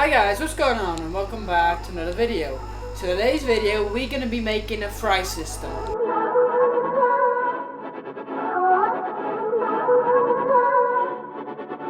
Hi guys, what's going on and welcome back to another video. So today's video we're going to be making a fry system.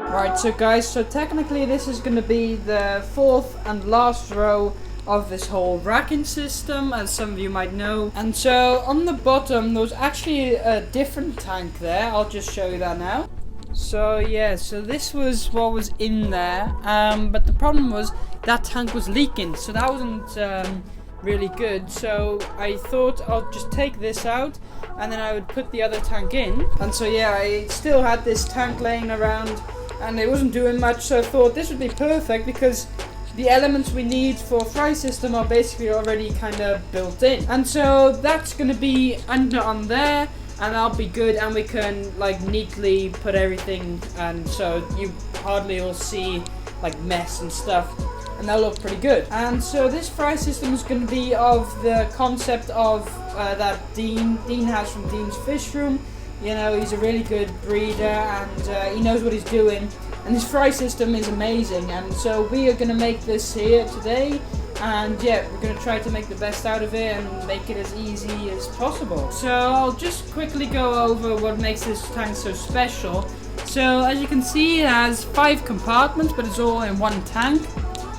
Right, so guys, so technically this is going to be the fourth and last row of this whole racking system, as some of you might know. And so on the bottom there's actually a different tank there. I'll just show you that now. So yeah, so this was what was in there, but the problem was that tank was leaking, so that wasn't really good. So I thought I'll just take this out and then I would put the other tank in. And so yeah, I still had this tank laying around and it wasn't doing much, so I thought this would be perfect because the elements we need for a fry system are basically already kind of built in. And so that's going to be under on there, and that'll be good, and we can like neatly put everything, and so you hardly will see like mess and stuff, and that'll look pretty good. And so this fry system is going to be of the concept of that Dean has from Dean's Fish Room. You know, he's a really good breeder and he knows what he's doing, and his fry system is amazing. And so we are going to make this here today, and yeah, we're going to try to make the best out of it and make it as easy as possible. So I'll just quickly go over what makes this tank so special. So as you can see, it has 5 compartments, but it's all in one tank.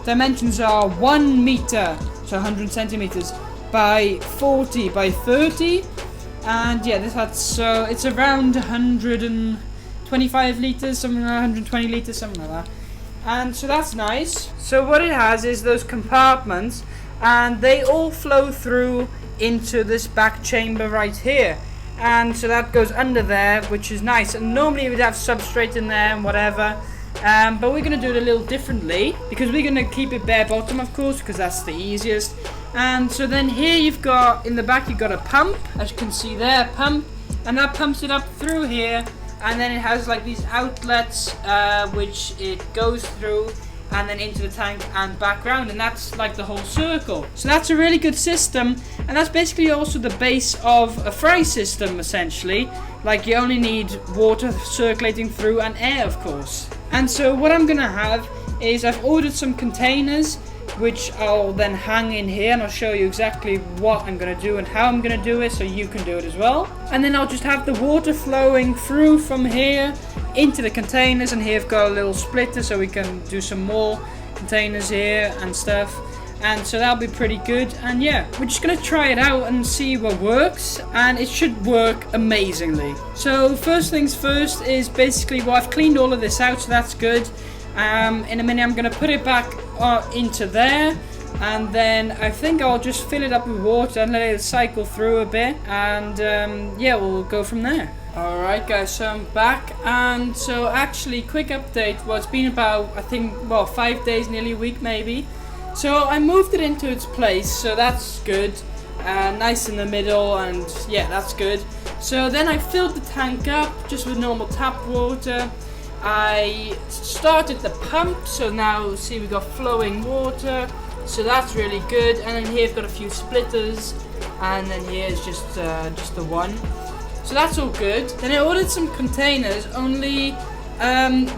Dimensions are 1 meter, so 100 centimeters, by 40 by 30. And yeah, this has, so it's around 125 liters, something like 120 liters, something like that. And so that's nice. So what it has is those compartments, and they all flow through into this back chamber right here. And so that goes under there, which is nice. And normally we'd have substrate in there and whatever, but we're going to do it a little differently because we're going to keep it bare bottom, of course, because that's the easiest. And so then here you've got, in the back you've got a pump, as you can see there, a pump, and that pumps it up through here. And then it has like these outlets which it goes through and then into the tank and back round, and that's like the whole circle. So that's a really good system, and that's basically also the base of a fry system essentially. Like you only need water circulating through and air, of course. And so what I'm gonna have is I've ordered some containers which I'll then hang in here, and I'll show you exactly what I'm going to do and how I'm going to do it so you can do it as well. And then I'll just have the water flowing through from here into the containers, and here I've got a little splitter so we can do some more containers here and stuff. And so that'll be pretty good, and yeah, we're just going to try it out and see what works, and it should work amazingly. So first things first is basically, well, I've cleaned all of this out, so that's good. In a minute I'm going to put it back into there, and then I think I'll just fill it up with water and let it cycle through a bit, and yeah, we'll go from there. Alright guys, so I'm back, and so actually quick update, well, it's been about, I think, well, 5 days, nearly a week maybe. So I moved it into its place, so that's good, nice in the middle, and yeah, that's good. So then I filled the tank up just with normal tap water. I started the pump, so now see we got flowing water, so that's really good. And then here I've got a few splitters, and then here's just the one, so that's all good. Then I ordered some containers, only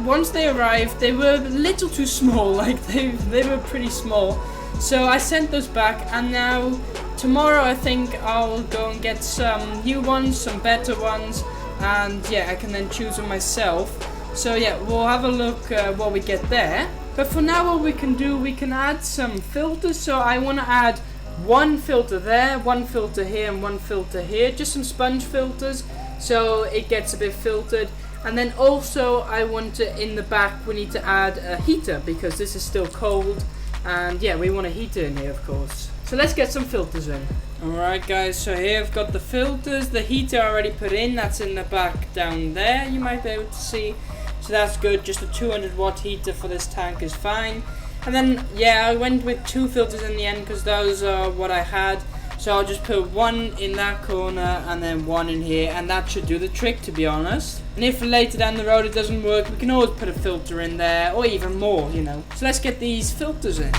once they arrived they were a little too small, like they were pretty small, so I sent those back, and now tomorrow I think I'll go and get some new ones, some better ones, and yeah, I can then choose them myself. So yeah, we'll have a look what we get there. But for now what we can do, we can add some filters. So I want to add 1 filter there, 1 filter here, and 1 filter here. Just some sponge filters so it gets a bit filtered. And then also I want to, in the back, we need to add a heater because this is still cold. And yeah, we want a heater in here, of course. So let's get some filters in. Alright guys, so here I've got the filters. The heater I already put in, that's in the back down there, you might be able to see. So that's good, just a 200 watt heater for this tank is fine. And then yeah, I went with 2 filters in the end because those are what I had. So I'll just put 1 in that corner and then 1 in here, and that should do the trick, to be honest. And if later down the road it doesn't work, we can always put a filter in there, or even more, you know. So let's get these filters in.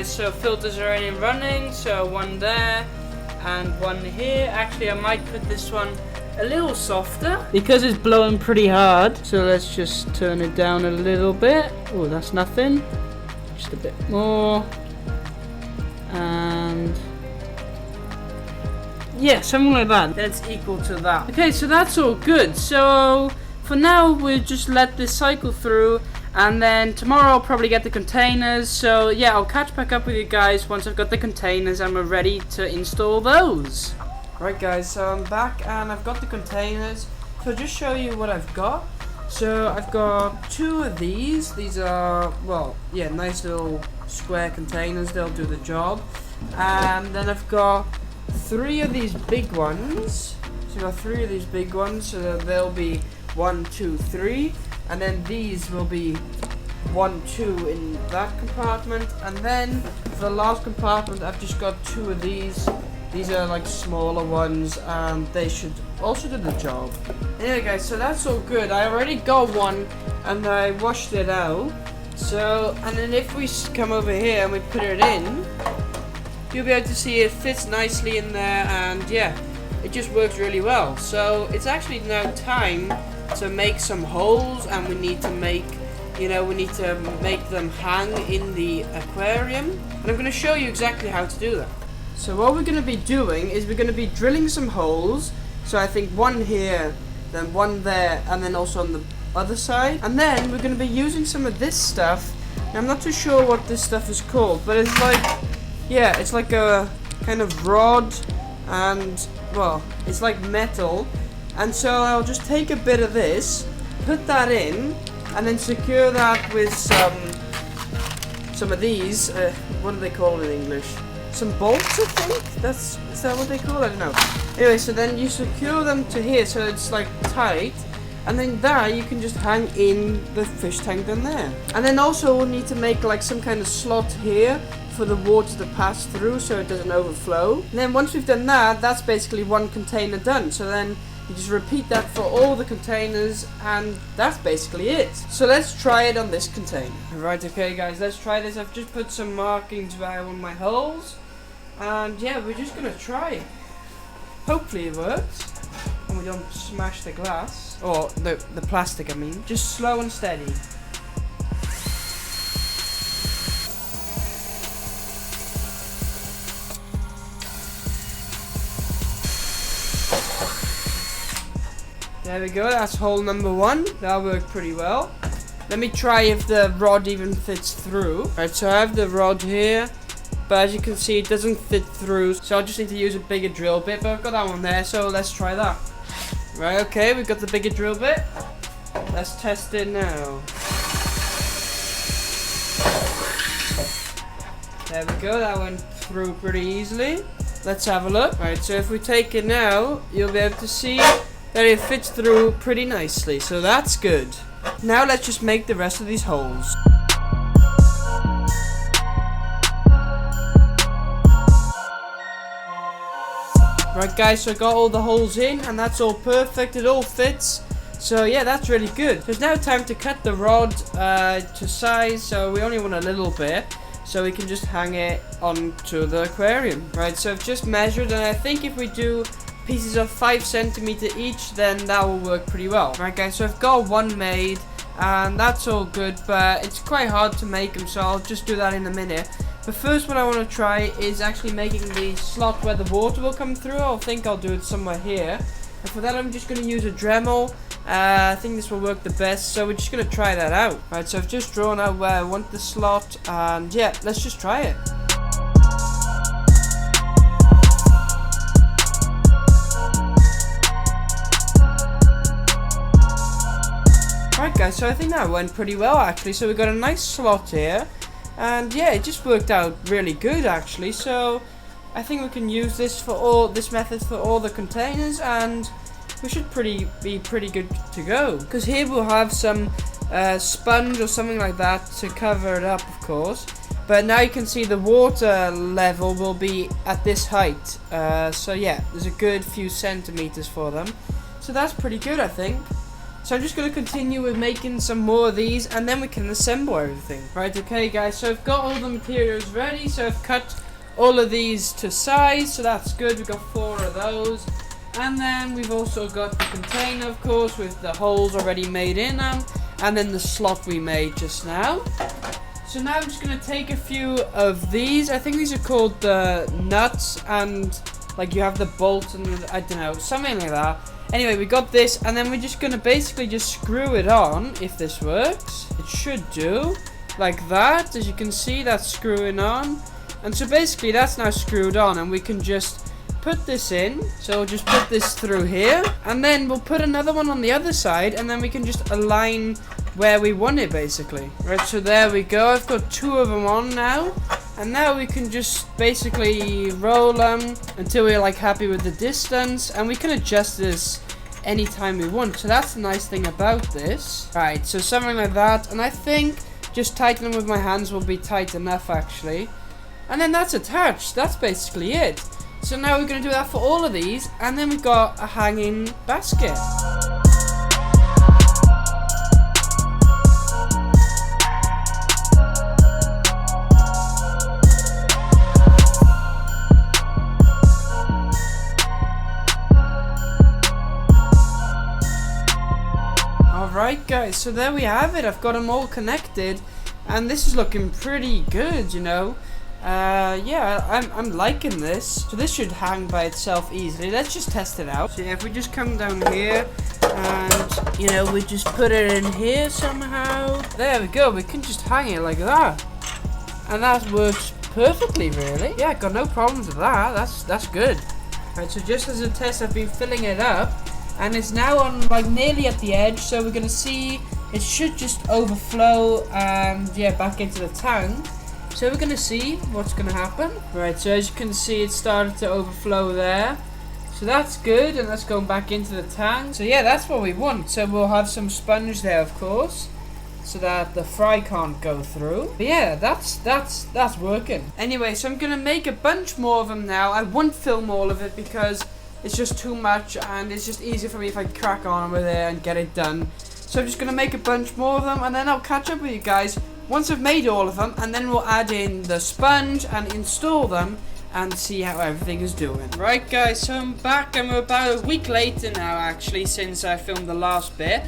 So filters are already running, so one there and one here. Actually, I might put this one a little softer because it's blowing pretty hard. So let's just turn it down a little bit. Oh, that's nothing. Just a bit more. And yeah, something like that. That's equal to that. Okay, so that's all good. So for now, we'll just let this cycle through, and then tomorrow I'll probably get the containers. So yeah, I'll catch back up with you guys once I've got the containers and we're ready to install those. Right guys, so I'm back and I've got the containers. So I'll just show you what I've got. So I've got 2 of these. These are, well, yeah, nice little square containers. They'll do the job. And then I've got 3 of these big ones. So I've got 3 of these big ones. So they'll be 1, 2, 3. And then these will be 1, 2 in that compartment. And then for the last compartment, I've just got 2 of these. These are like smaller ones, and they should also do the job. Anyway guys, so that's all good. I already got one and I washed it out. So, and then if we come over here and we put it in, you'll be able to see it fits nicely in there, and yeah, it just works really well. So it's actually now time to make some holes, and we need to make, we need to make them hang in the aquarium. And I'm going to show you exactly how to do that. So what we're going to be doing is we're going to be drilling some holes. So I think 1 here, then 1 there, and then also on the other side. And then we're going to be using some of this stuff. Now, I'm not too sure what this stuff is called, but it's like, yeah, it's like a kind of rod, and well, it's like metal. And so I'll just take a bit of this, put that in, and then secure that with some of these. What do they call it in English? Some bolts, I think? Is that what they call it? I don't know. Anyway, so then you secure them to here so it's like tight, and then there you can just hang in the fish tank down there. And then also we'll need to make like some kind of slot here for the water to pass through so it doesn't overflow. And then once we've done that, that's basically 1 container done. So then you just repeat that for all the containers, and that's basically it. So let's try it on this container. Right, okay guys, let's try this. I've just put some markings around my holes, and yeah, we're just gonna try it. Hopefully it works, and we don't smash the glass, or the plastic I mean. Just slow and steady. There we go, that's hole number 1. That worked pretty well. Let me try if the rod even fits through. Alright, so I have the rod here, but as you can see it doesn't fit through, so I'll just need to use a bigger drill bit, but I've got that one there, so let's try that. Right, okay, we've got the bigger drill bit. Let's test it now. There we go, that went through pretty easily. Let's have a look. Right, so if we take it now, you'll be able to see that it fits through pretty nicely, so that's good. Now let's just make the rest of these holes. Right guys, so I got all the holes in, and that's all perfect, it all fits. So yeah, that's really good. So it's now time to cut the rod to size, so we only want a little bit, so we can just hang it onto the aquarium. Right, so I've just measured, and I think if we do pieces of 5 centimeters each, then that will work pretty well. Right guys, so I've got 1 made, and that's all good, but it's quite hard to make them, so I'll just do that in a minute. But first what I want to try is actually making the slot where the water will come through. I think I'll do it somewhere here, and for that I'm just going to use a Dremel. I think this will work the best, so we're just going to try that out. Right, so I've just drawn out where I want the slot, and yeah, let's just try it. Right guys, so I think that went pretty well actually. So we got a nice slot here, and yeah, it just worked out really good actually. So I think we can use this method for all the containers, and we should be pretty good to go. Because here we'll have some sponge or something like that to cover it up, of course. But now you can see the water level will be at this height. So yeah, there's a good few centimeters for them. So that's pretty good, I think. So I'm just going to continue with making some more of these, and then we can assemble everything. Right, okay guys, so I've got all the materials ready. So I've cut all of these to size, so that's good. We've got 4 of those. And then we've also got the container, of course, with the holes already made in them. And then the slot we made just now. So now I'm just going to take a few of these. I think these are called the nuts, and like you have the bolt and the, I don't know, something like that. Anyway, we got this, and then we're just going to basically just screw it on, if this works. It should do, like that. As you can see, that's screwing on. And so basically that's now screwed on, and we can just put this in. So we'll just put this through here, and then we'll put another one on the other side, and then we can just align where we want it basically. Right, so there we go. I've got 2 of them on now, and now we can just basically roll them until we're like happy with the distance, and we can adjust this anytime we want. So that's the nice thing about this. Right, so something like that, and I think just tightening with my hands will be tight enough actually. And then that's attached. That's basically it. So now we're going to do that for all of these, and then we've got a hanging basket. Alright guys, so there we have it. I've got them all connected, and this is looking pretty good, you know. Yeah, I'm liking this. So this should hang by itself easily. Let's just test it out. So yeah, if we just come down here, and you know, we just put it in here somehow. There we go, we can just hang it like that. And that works perfectly, really. Yeah, got no problems with that. That's good. Right, so just as a test, I've been filling it up, and it's now on like nearly at the edge, so we're gonna see it should just overflow and yeah, back into the tank. So we're gonna see what's gonna happen. Right, so as you can see, it started to overflow there. So that's good, and that's going back into the tank. So yeah, that's what we want. So we'll have some sponge there, of course, so that the fry can't go through. But yeah, that's working. Anyway, so I'm gonna make a bunch more of them now. I won't film all of it because it's just too much, and it's just easier for me if I crack on with it and get it done. So I'm just gonna make a bunch more of them, and then I'll catch up with you guys once I've made all of them, and then we'll add in the sponge and install them and see how everything is doing. Right guys, so I'm back, and we're about a week later now actually, since I filmed the last bit.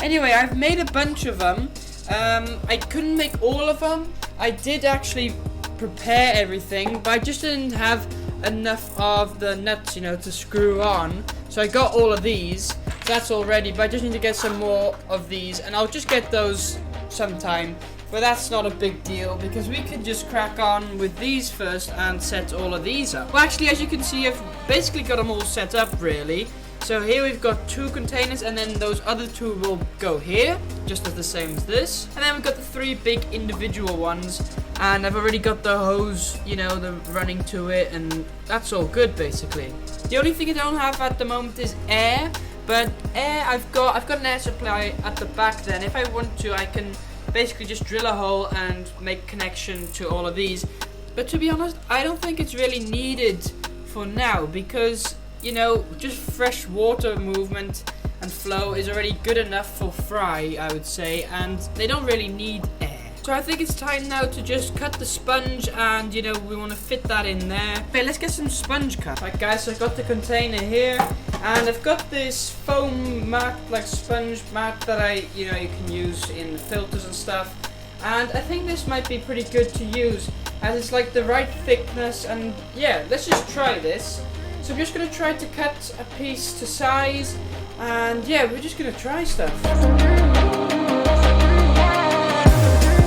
Anyway, I've made a bunch of them. I couldn't make all of them. I did actually prepare everything, but I just didn't have enough of the nuts, you know, to screw on. So I got all of these. That's all ready, but I just need to get some more of these, and I'll just get those sometime. But that's not a big deal, because we could just crack on with these first and set all of these up. Well, actually, as you can see, I've basically got them all set up, really. So here we've got 2 containers, and then those other 2 will go here, just as the same as this. And then we've got the 3 big individual ones, and I've already got the hose, you know, the running to it, and that's all good, basically. The only thing I don't have at the moment is air, but air, I've got an air supply at the back then. If I want to, I can basically just drill a hole and make connection to all of these. But to be honest, I don't think it's really needed for now, because you know, just fresh water movement and flow is already good enough for fry, I would say, and they don't really need air. So I think it's time now to just cut the sponge, and you know, we want to fit that in there. Okay, let's get some sponge cut. Right guys, so I've got the container here, and I've got this foam mat, like sponge mat, that you can use in filters and stuff. And I think this might be pretty good to use, as it's like the right thickness, and yeah, let's just try this. So I'm just going to try to cut a piece to size, and yeah, we're just going to try stuff.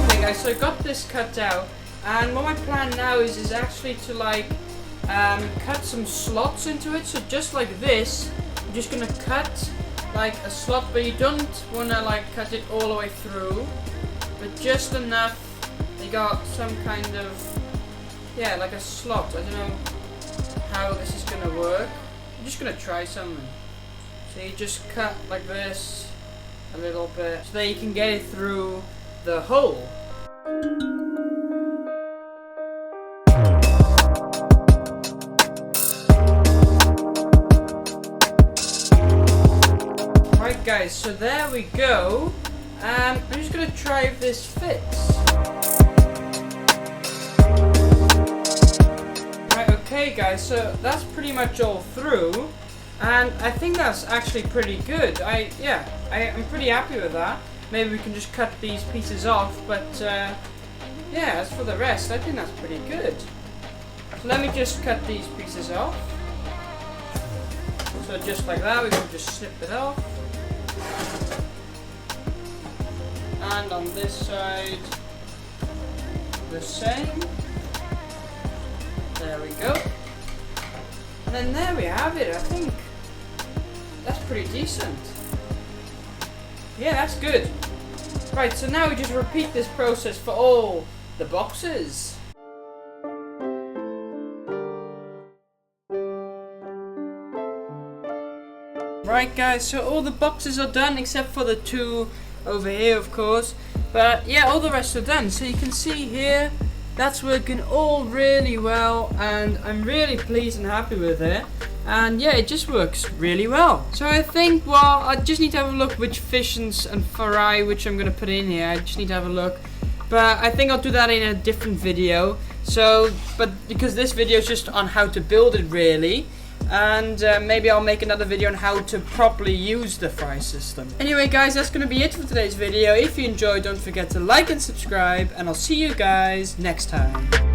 Okay guys, so I got this cut out, and what my plan now is actually to like cut some slots into it. So just like this, I'm just going to cut like a slot, but you don't want to like cut it all the way through, but just enough. You got some kind of, yeah, like a slot. I don't know how this is gonna work. I'm just gonna try something. So you just cut like this a little bit, so that you can get it through the hole. Right guys, so there we go. I'm just gonna try if this fits. Right, okay guys, so that's pretty much all through. And I think that's actually pretty good. I'm pretty happy with that. Maybe we can just cut these pieces off, but yeah, as for the rest, I think that's pretty good. So let me just cut these pieces off. So just like that, we can just snip it off. And on this side, the same. There we go. And then there we have it. I think that's pretty decent. Yeah, that's good. Right, so now we just repeat this process for all the boxes. Right guys, so all the boxes are done except for the 2 over here, of course. But yeah, all the rest are done. So you can see here, that's working all really well, and I'm really pleased and happy with it. And yeah, it just works really well. So I think, well, I just need to have a look which fissions and fry which I'm gonna put in here. I just need to have a look. But I think I'll do that in a different video. So, but because this video is just on how to build it really. And maybe I'll make another video on how to properly use the fry system. Anyway guys, that's going to be it for today's video. If you enjoyed, don't forget to like and subscribe, and I'll see you guys next time.